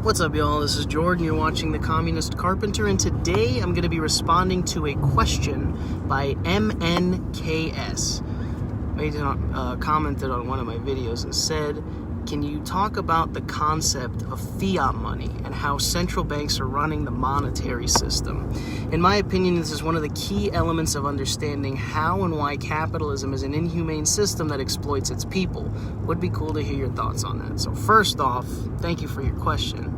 What's up, y'all? This is Jordan. You're watching The Communist Carpenter, and today I'm going to be responding to a question by MNKS. Commented on one of my videos and said, can you talk about the concept of fiat money and how central banks are running the monetary system? In my opinion, this is one of the key elements of understanding how and why capitalism is an inhumane system that exploits its people. Would be cool to hear your thoughts on that. So first off, thank you for your question.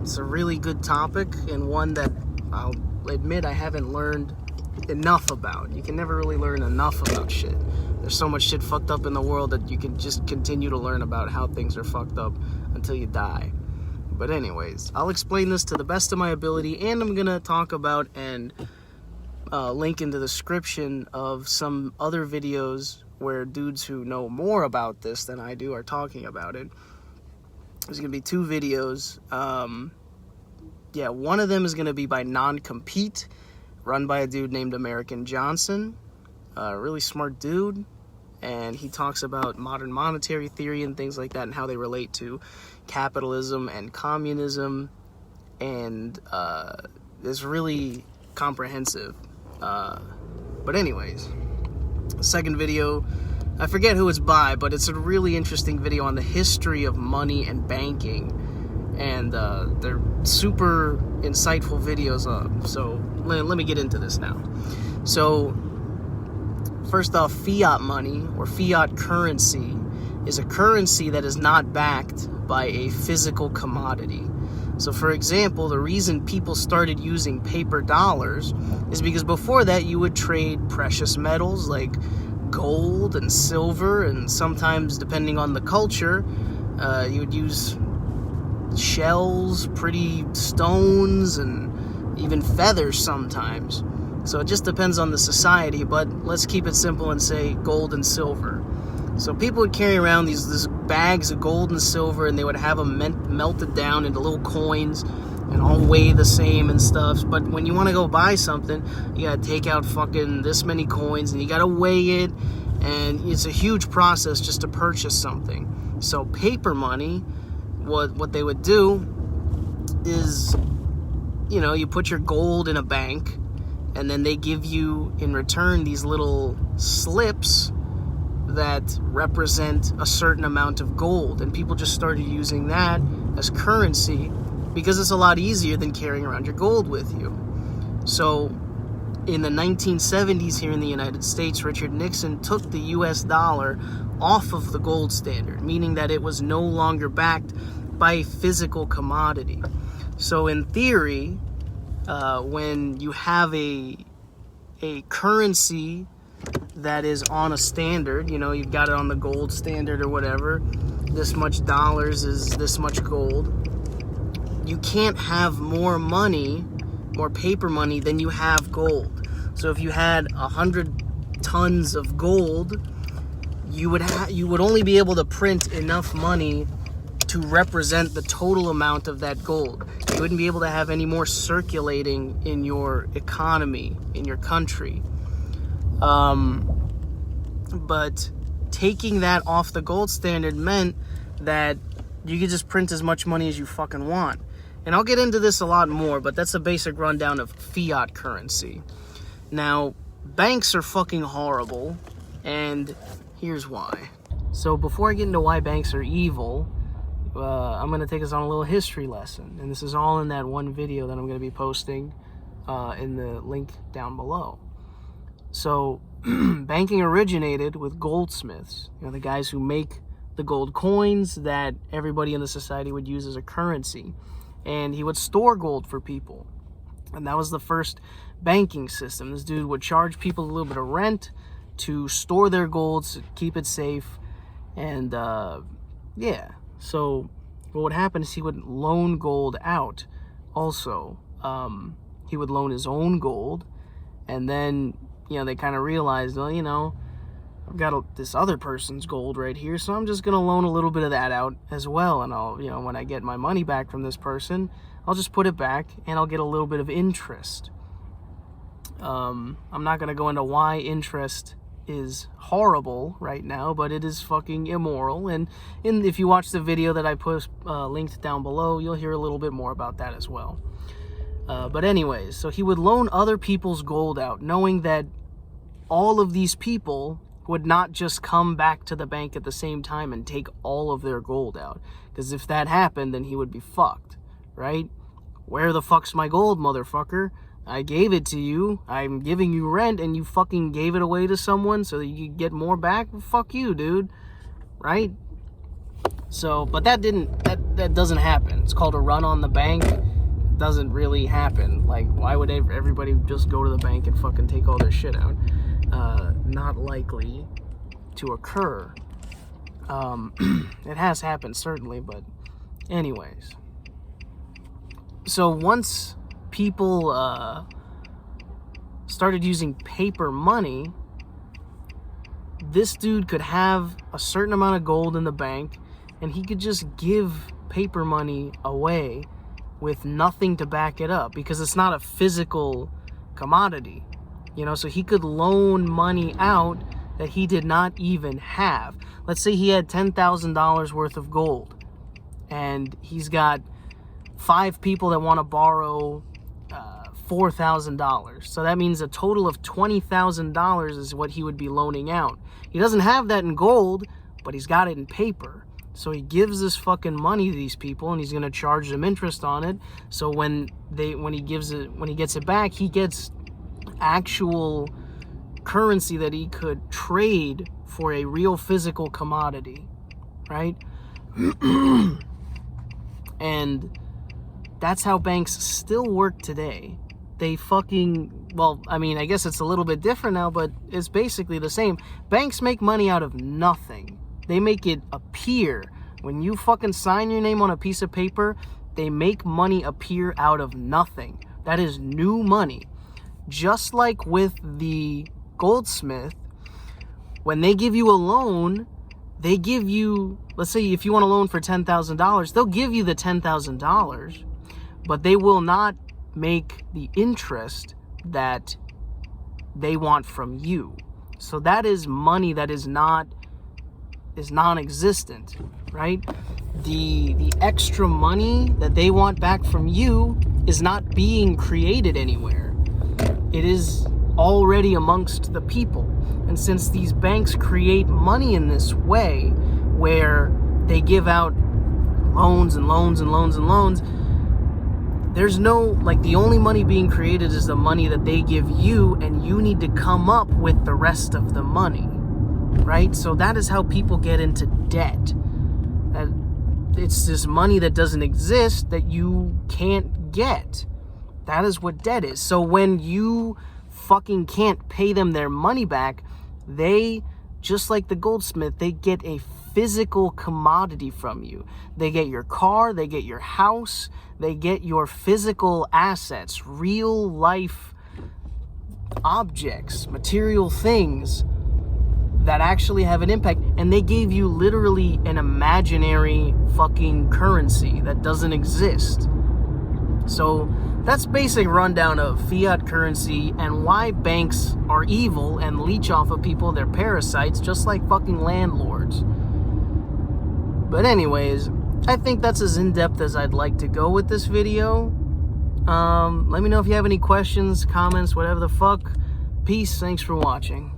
It's a really good topic and one that I'll admit I haven't learned enough about. You can never really learn enough about shit. There's so much shit fucked up in the world that you can just continue to learn about how things are fucked up until you die. But anyways, I'll explain this to the best of my ability, and I'm gonna talk about and link in the description of some other videos where dudes who know more about this than I do are talking about it. There's gonna be two videos. One of them is gonna be by Non-Compete, run by a dude named American Johnson. Really smart dude, and he talks about modern monetary theory and things like that and how they relate to capitalism and communism, and it's really comprehensive. But anyways, the second video, I forget who it's by, but it's a really interesting video on the history of money and banking, and they're super insightful videos. So let me get into this now. So first off, fiat money or fiat currency is a currency that is not backed by a physical commodity. So for example, the reason people started using paper dollars is because before that you would trade precious metals like gold and silver, and sometimes, depending on the culture, you would use shells, pretty stones, and even feathers sometimes. So it just depends on the society, but let's keep it simple and say gold and silver. So people would carry around these bags of gold and silver, and they would have them melted down into little coins and all weigh the same and stuff. But when you want to go buy something, you gotta take out fucking this many coins, and you gotta weigh it, and it's a huge process just to purchase something. So paper money, what they would do is, you put your gold in a bank, and then they give you in return these little slips that represent a certain amount of gold, and people just started using that as currency because it's a lot easier than carrying around your gold with you. So in the 1970s here in the United States, Richard Nixon took the US dollar off of the gold standard, meaning that it was no longer backed by a physical commodity. So in theory, when you have a currency that is on a standard, you've got it on the gold standard or whatever, this much dollars is this much gold, you can't have more money, more paper money, than you have gold. So if you had 100 tons of gold, you would only be able to print enough money to represent the total amount of that gold. You wouldn't be able to have any more circulating in your economy, in your country. But taking that off the gold standard meant that you could just print as much money as you fucking want. And I'll get into this a lot more, but that's a basic rundown of fiat currency. Now, banks are fucking horrible, and here's why. So before I get into why banks are evil, I'm going to take us on a little history lesson. And this is all in that one video that I'm going to be posting in the link down below. So banking originated with goldsmiths, the guys who make the gold coins that everybody in the society would use as a currency. And he would store gold for people. And that was the first banking system. This dude would charge people a little bit of rent to store their gold, to keep it safe. And so what would happen is he would loan gold out also. He would loan his own gold, and then they kind of realized, well, I've got this other person's gold right here, so I'm just going to loan a little bit of that out as well, and I'll, when I get my money back from this person, I'll just put it back, and I'll get a little bit of interest. I'm not going to go into why interest is horrible right now, but it is fucking immoral. And if you watch the video that I post linked down below, you'll hear a little bit more about that as well. But anyways, so he would loan other people's gold out, knowing that all of these people would not just come back to the bank at the same time and take all of their gold out. Because if that happened, then he would be fucked, right? Where the fuck's my gold, motherfucker? I gave it to you. I'm giving you rent, and you fucking gave it away to someone so that you could get more back? Well, fuck you, dude. Right? So, but that doesn't happen. It's called a run on the bank. It doesn't really happen. Like, why would everybody just go to the bank and fucking take all their shit out? Not likely to occur. It has happened, certainly, but anyways. So once people started using paper money, this dude could have a certain amount of gold in the bank, and he could just give paper money away with nothing to back it up, because it's not a physical commodity. You know, so he could loan money out that he did not even have. Let's say he had $10,000 worth of gold, and he's got 5 people that want to borrow $4,000. So that means a total of $20,000 is what he would be loaning out. He doesn't have that in gold, but he's got it in paper. So he gives this fucking money to these people, and he's going to charge them interest on it. So when he gets it back, he gets actual currency that he could trade for a real physical commodity, right? And that's how banks still work today. They fucking, well, I mean, I guess it's a little bit different now, but it's basically the same. Banks make money out of nothing. They make it appear. When you fucking sign your name on a piece of paper, they make money appear out of nothing. That is new money. Just like with the goldsmith, when they give you a loan, they give you, let's say if you want a loan for $10,000, they'll give you the $10,000, but they will not make the interest that they want from you. So that is money that is non-existent, right? The extra money that they want back from you is not being created anywhere. It is already amongst the people. And since these banks create money in this way, where they give out loans and loans and loans and loans, there's no, like, the only money being created is the money that they give you, and you need to come up with the rest of the money, right? So that is how people get into debt. It's this money that doesn't exist that you can't get. That is what debt is. So when you fucking can't pay them their money back, they, just like the goldsmith, they get a physical commodity from you. They get your car, they get your house, they get your physical assets, real life objects, material things that actually have an impact. And they gave you literally an imaginary fucking currency that doesn't exist. So that's basic rundown of fiat currency and why banks are evil and leech off of people. They're parasites, just like fucking landlords. But anyways, I think that's as in-depth as I'd like to go with this video. Let me know if you have any questions, comments, whatever the fuck. Peace. Thanks for watching.